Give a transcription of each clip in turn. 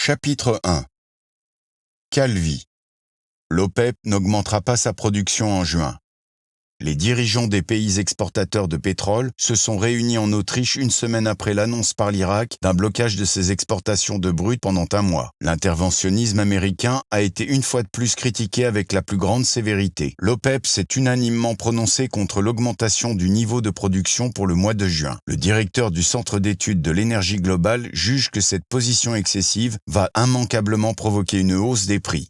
Chapitre 1. Calvi. L'OPEP n'augmentera pas sa production en juin. Les dirigeants des pays exportateurs de pétrole se sont réunis en Autriche une semaine après l'annonce par l'Irak d'un blocage de ses exportations de brut pendant un mois. L'interventionnisme américain a été une fois de plus critiqué avec la plus grande sévérité. L'OPEP s'est unanimement prononcé contre l'augmentation du niveau de production pour le mois de juin. Le directeur du Centre d'études de l'énergie globale juge que cette position excessive va immanquablement provoquer une hausse des prix.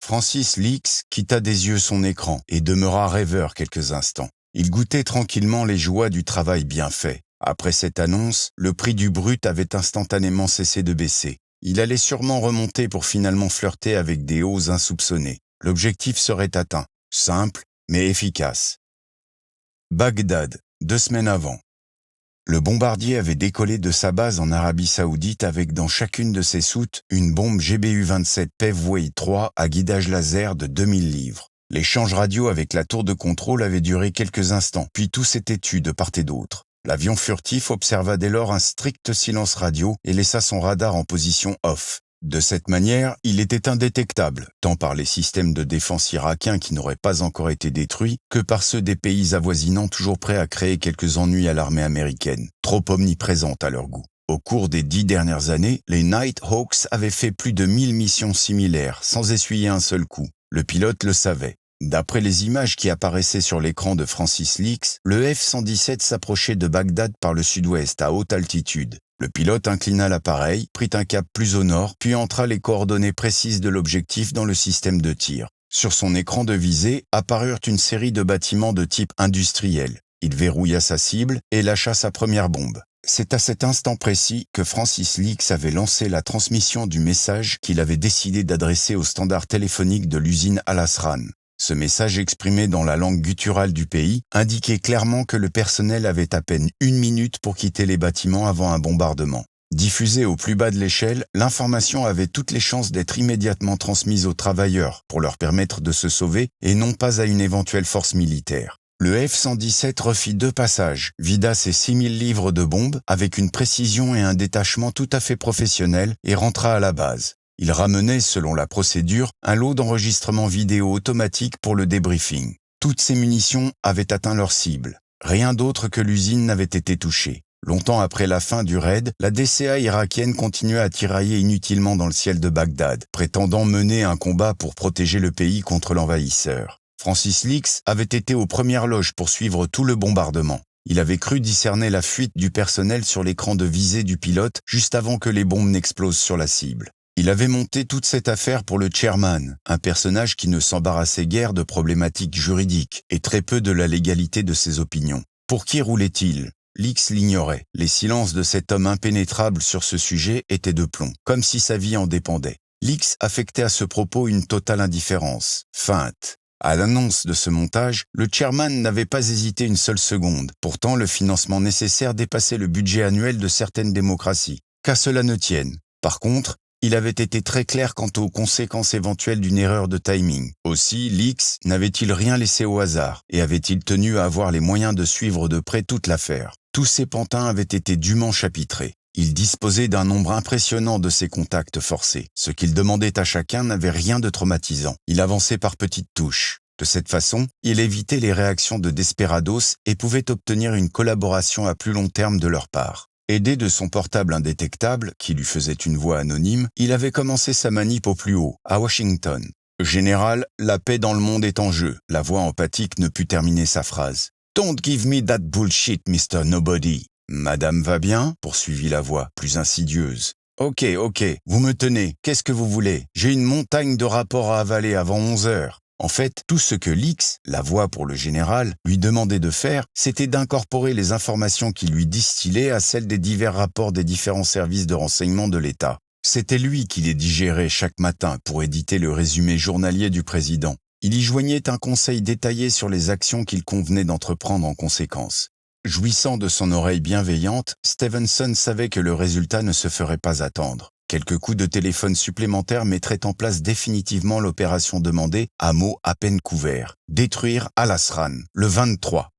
Francis Leaks quitta des yeux son écran et demeura rêveur quelques instants. Il goûtait tranquillement les joies du travail bien fait. Après cette annonce, le prix du brut avait instantanément cessé de baisser. Il allait sûrement remonter pour finalement flirter avec des hausses insoupçonnées. L'objectif serait atteint, simple mais efficace. Bagdad, 2 semaines avant. Le bombardier avait décollé de sa base en Arabie Saoudite avec dans chacune de ses soutes une bombe GBU-27 Pevway 3 à guidage laser de 2000 livres. L'échange radio avec la tour de contrôle avait duré quelques instants, puis tout s'était tu de part et d'autre. L'avion furtif observa dès lors un strict silence radio et laissa son radar en position off. De cette manière, il était indétectable, tant par les systèmes de défense irakiens qui n'auraient pas encore été détruits, que par ceux des pays avoisinants toujours prêts à créer quelques ennuis à l'armée américaine, trop omniprésente à leur goût. Au cours des 10 dernières années, les Nighthawks avaient fait plus de 1000 missions similaires, sans essuyer un seul coup. Le pilote le savait. D'après les images qui apparaissaient sur l'écran de Francis Leaks, le F-117 s'approchait de Bagdad par le sud-ouest à haute altitude. Le pilote inclina l'appareil, prit un cap plus au nord, puis entra les coordonnées précises de l'objectif dans le système de tir. Sur son écran de visée apparurent une série de bâtiments de type industriel. Il verrouilla sa cible et lâcha sa première bombe. C'est à cet instant précis que Francis Leaks avait lancé la transmission du message qu'il avait décidé d'adresser au standard téléphonique de l'usine Al-Asran. Ce message exprimé dans la langue gutturale du pays indiquait clairement que le personnel avait à peine 1 minute pour quitter les bâtiments avant un bombardement. Diffusée au plus bas de l'échelle, l'information avait toutes les chances d'être immédiatement transmise aux travailleurs pour leur permettre de se sauver et non pas à une éventuelle force militaire. Le F-117 refit 2 passages, vida ses 6000 livres de bombes avec une précision et un détachement tout à fait professionnels et rentra à la base. Il ramenait, selon la procédure, un lot d'enregistrements vidéo automatique pour le débriefing. Toutes ces munitions avaient atteint leur cible. Rien d'autre que l'usine n'avait été touchée. Longtemps après la fin du raid, la DCA irakienne continuait à tirailler inutilement dans le ciel de Bagdad, prétendant mener un combat pour protéger le pays contre l'envahisseur. Francis Leaks avait été aux premières loges pour suivre tout le bombardement. Il avait cru discerner la fuite du personnel sur l'écran de visée du pilote juste avant que les bombes n'explosent sur la cible. Il avait monté toute cette affaire pour le chairman, un personnage qui ne s'embarrassait guère de problématiques juridiques et très peu de la légalité de ses opinions. Pour qui roulait-il? Leaks l'ignorait. Les silences de cet homme impénétrable sur ce sujet étaient de plomb, comme si sa vie en dépendait. Leaks affectait à ce propos une totale indifférence, feinte. À l'annonce de ce montage, le chairman n'avait pas hésité une seule seconde. Pourtant, le financement nécessaire dépassait le budget annuel de certaines démocraties. Qu'à cela ne tienne. Par contre, il avait été très clair quant aux conséquences éventuelles d'une erreur de timing. Aussi, Leaks n'avait-il rien laissé au hasard et avait-il tenu à avoir les moyens de suivre de près toute l'affaire. Tous ces pantins avaient été dûment chapitrés. Il disposait d'un nombre impressionnant de ses contacts forcés. Ce qu'il demandait à chacun n'avait rien de traumatisant. Il avançait par petites touches. De cette façon, il évitait les réactions de desperados et pouvait obtenir une collaboration à plus long terme de leur part. Aidé de son portable indétectable, qui lui faisait une voix anonyme, il avait commencé sa manip au plus haut, à Washington. « Général, la paix dans le monde est en jeu. » La voix empathique ne put terminer sa phrase. « Don't give me that bullshit, Mr. Nobody. »« Madame va bien ?» poursuivit la voix, plus insidieuse. « Ok, vous me tenez. Qu'est-ce que vous voulez? J'ai une montagne de rapports à avaler avant 11 heures. » En fait, tout ce que Leaks, la voix pour le général, lui demandait de faire, c'était d'incorporer les informations qu'il lui distillait à celles des divers rapports des différents services de renseignement de l'État. C'était lui qui les digérait chaque matin pour éditer le résumé journalier du président. Il y joignait un conseil détaillé sur les actions qu'il convenait d'entreprendre en conséquence. Jouissant de son oreille bienveillante, Stevenson savait que le résultat ne se ferait pas attendre. Quelques coups de téléphone supplémentaires mettraient en place définitivement l'opération demandée à mots à peine couverts. Détruire Al-Asran, le 23.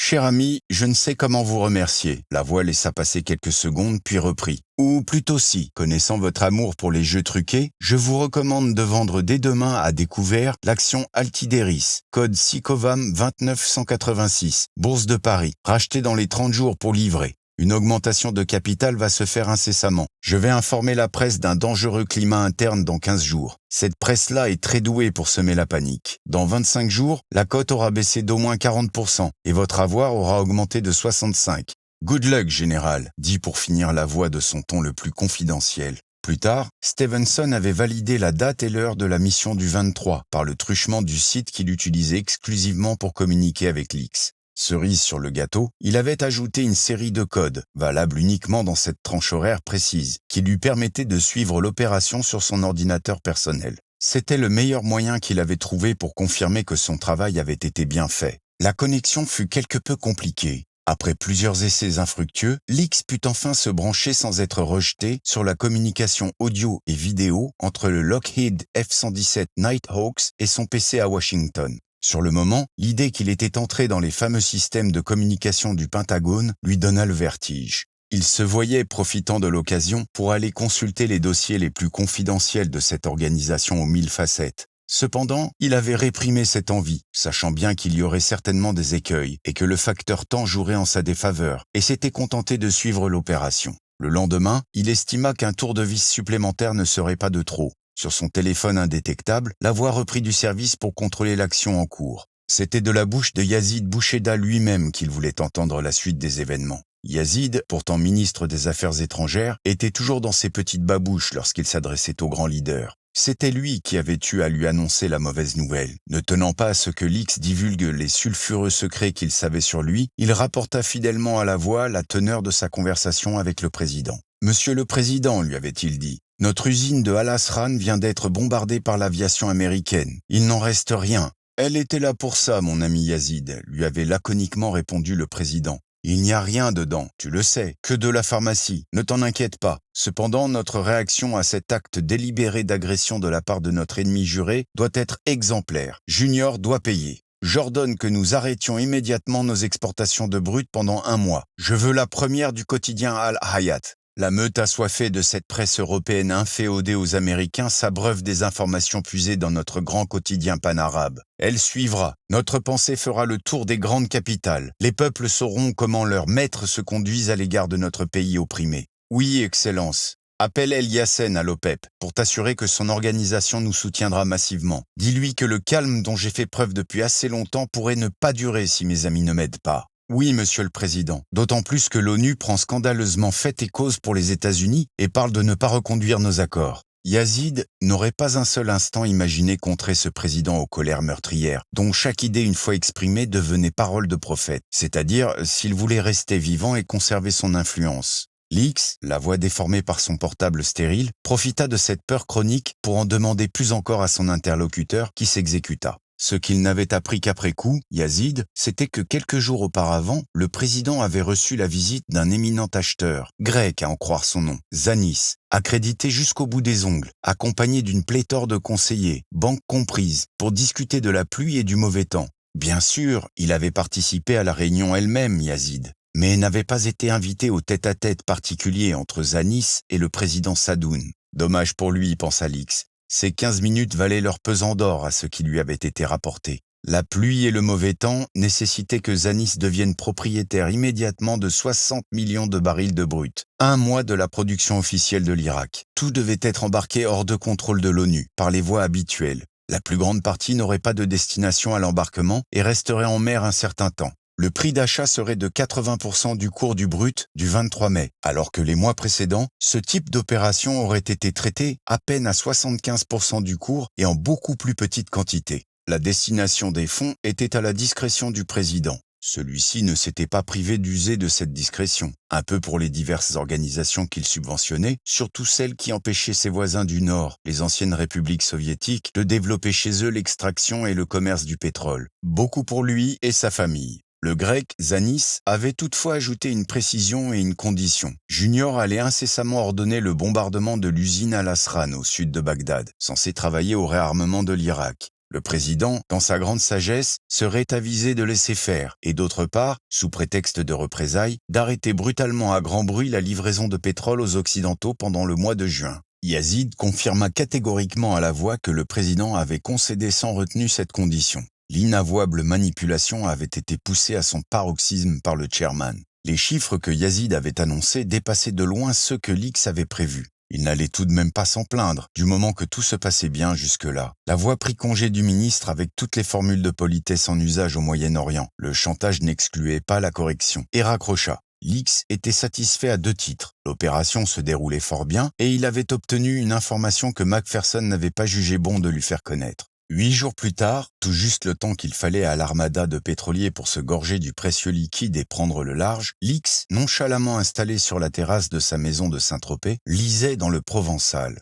Cher ami, je ne sais comment vous remercier. La voix laissa passer quelques secondes, puis reprit. Ou plutôt si, connaissant votre amour pour les jeux truqués, je vous recommande de vendre dès demain à découvert l'action Altideris, code SICOVAM 29186, Bourse de Paris, racheté dans les 30 jours pour livrer. Une augmentation de capital va se faire incessamment. Je vais informer la presse d'un dangereux climat interne dans 15 jours. Cette presse-là est très douée pour semer la panique. Dans 25 jours, la cote aura baissé d'au moins 40% et votre avoir aura augmenté de 65%. Good luck, général, dit pour finir la voix de son ton le plus confidentiel. Plus tard, Stevenson avait validé la date et l'heure de la mission du 23 par le truchement du site qu'il utilisait exclusivement pour communiquer avec l'X. Cerise sur le gâteau, il avait ajouté une série de codes, valables uniquement dans cette tranche horaire précise, qui lui permettait de suivre l'opération sur son ordinateur personnel. C'était le meilleur moyen qu'il avait trouvé pour confirmer que son travail avait été bien fait. La connexion fut quelque peu compliquée. Après plusieurs essais infructueux, l'X put enfin se brancher sans être rejeté sur la communication audio et vidéo entre le Lockheed F-117 Nighthawks et son PC à Washington. Sur le moment, l'idée qu'il était entré dans les fameux systèmes de communication du Pentagone lui donna le vertige. Il se voyait profitant de l'occasion pour aller consulter les dossiers les plus confidentiels de cette organisation aux 1000 facettes. Cependant, il avait réprimé cette envie, sachant bien qu'il y aurait certainement des écueils et que le facteur temps jouerait en sa défaveur, et s'était contenté de suivre l'opération. Le lendemain, il estima qu'un tour de vis supplémentaire ne serait pas de trop. Sur son téléphone indétectable, la voix reprit du service pour contrôler l'action en cours. C'était de la bouche de Yazid Boucheda lui-même qu'il voulait entendre la suite des événements. Yazid, pourtant ministre des Affaires étrangères, était toujours dans ses petites babouches lorsqu'il s'adressait au grand leader. C'était lui qui avait eu à lui annoncer la mauvaise nouvelle. Ne tenant pas à ce que l'X divulgue les sulfureux secrets qu'il savait sur lui, il rapporta fidèlement à la voix la teneur de sa conversation avec le président. « Monsieur le Président, lui avait-il dit, notre usine de Al Asran vient d'être bombardée par l'aviation américaine. Il n'en reste rien. » « Elle était là pour ça, mon ami Yazid, » lui avait laconiquement répondu le président. « Il n'y a rien dedans, tu le sais, que de la pharmacie, ne t'en inquiète pas. Cependant, notre réaction à cet acte délibéré d'agression de la part de notre ennemi juré doit être exemplaire. Junior doit payer. J'ordonne que nous arrêtions immédiatement nos exportations de brut pendant 1 mois. Je veux la première du quotidien Al-Hayat. La meute assoiffée de cette presse européenne inféodée aux Américains s'abreuve des informations puisées dans notre grand quotidien panarabe. Elle suivra. Notre pensée fera le tour des grandes capitales. Les peuples sauront comment leurs maîtres se conduisent à l'égard de notre pays opprimé. Oui, Excellence. Appelle El Yassen à l'OPEP pour t'assurer que son organisation nous soutiendra massivement. Dis-lui que le calme dont j'ai fait preuve depuis assez longtemps pourrait ne pas durer si mes amis ne m'aident pas. Oui, Monsieur le Président, d'autant plus que l'ONU prend scandaleusement fait et cause pour les États-Unis et parle de ne pas reconduire nos accords. Yazid n'aurait pas un seul instant imaginé contrer ce président aux colères meurtrières, dont chaque idée une fois exprimée devenait parole de prophète, c'est-à-dire s'il voulait rester vivant et conserver son influence. L'X, la voix déformée par son portable stérile, profita de cette peur chronique pour en demander plus encore à son interlocuteur qui s'exécuta. Ce qu'il n'avait appris qu'après coup, Yazid, c'était que quelques jours auparavant, le président avait reçu la visite d'un éminent acheteur, grec à en croire son nom, Zanis, accrédité jusqu'au bout des ongles, accompagné d'une pléthore de conseillers, banques comprises, pour discuter de la pluie et du mauvais temps. Bien sûr, il avait participé à la réunion elle-même, Yazid, mais n'avait pas été invité au tête-à-tête particulier entre Zanis et le président Sadoun. Dommage pour lui, pensa l'X. Ces 15 minutes valaient leur pesant d'or à ce qui lui avait été rapporté. La pluie et le mauvais temps nécessitaient que Zanis devienne propriétaire immédiatement de 60 millions de barils de brut. 1 mois de la production officielle de l'Irak. Tout devait être embarqué hors de contrôle de l'ONU, par les voies habituelles. La plus grande partie n'aurait pas de destination à l'embarquement et resterait en mer un certain temps. Le prix d'achat serait de 80% du cours du brut du 23 mai, alors que les mois précédents, ce type d'opération aurait été traité à peine à 75% du cours et en beaucoup plus petite quantité. La destination des fonds était à la discrétion du président. Celui-ci ne s'était pas privé d'user de cette discrétion, un peu pour les diverses organisations qu'il subventionnait, surtout celles qui empêchaient ses voisins du Nord, les anciennes républiques soviétiques, de développer chez eux l'extraction et le commerce du pétrole. Beaucoup pour lui et sa famille. Le grec, Zanis, avait toutefois ajouté une précision et une condition. Junior allait incessamment ordonner le bombardement de l'usine Al Asran au sud de Bagdad, censée travailler au réarmement de l'Irak. Le président, dans sa grande sagesse, serait avisé de laisser faire et d'autre part, sous prétexte de représailles, d'arrêter brutalement à grand bruit la livraison de pétrole aux Occidentaux pendant le mois de juin. Yazid confirma catégoriquement à la voix que le président avait concédé sans retenue cette condition. L'inavouable manipulation avait été poussée à son paroxysme par le chairman. Les chiffres que Yazid avait annoncés dépassaient de loin ceux que l'X avait prévus. Il n'allait tout de même pas s'en plaindre, du moment que tout se passait bien jusque-là. La voix prit congé du ministre avec toutes les formules de politesse en usage au Moyen-Orient. Le chantage n'excluait pas la correction, et raccrocha. L'X était satisfait à 2 titres. L'opération se déroulait fort bien, et il avait obtenu une information que Macpherson n'avait pas jugé bon de lui faire connaître. 8 jours plus tard, tout juste le temps qu'il fallait à l'armada de pétroliers pour se gorger du précieux liquide et prendre le large, l'X, nonchalamment installé sur la terrasse de sa maison de Saint-Tropez, lisait dans le Provençal.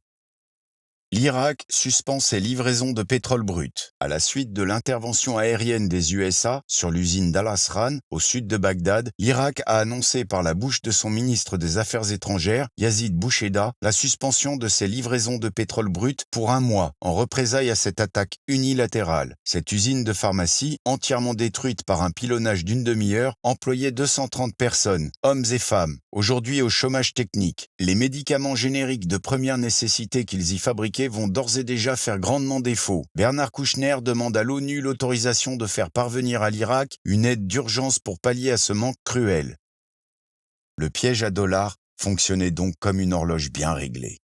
L'Irak suspend ses livraisons de pétrole brut. À la suite de l'intervention aérienne des USA sur l'usine d'Al-Asran, au sud de Bagdad, l'Irak a annoncé par la bouche de son ministre des Affaires étrangères, Yazid Boucheda, la suspension de ses livraisons de pétrole brut pour 1 mois, en représailles à cette attaque unilatérale. Cette usine de pharmacie, entièrement détruite par un pilonnage d'une demi-heure, employait 230 personnes, hommes et femmes, aujourd'hui au chômage technique. Les médicaments génériques de première nécessité qu'ils y fabriquaient vont d'ores et déjà faire grandement défaut. Bernard Kouchner demande à l'ONU l'autorisation de faire parvenir à l'Irak une aide d'urgence pour pallier à ce manque cruel. Le piège à dollars fonctionnait donc comme une horloge bien réglée.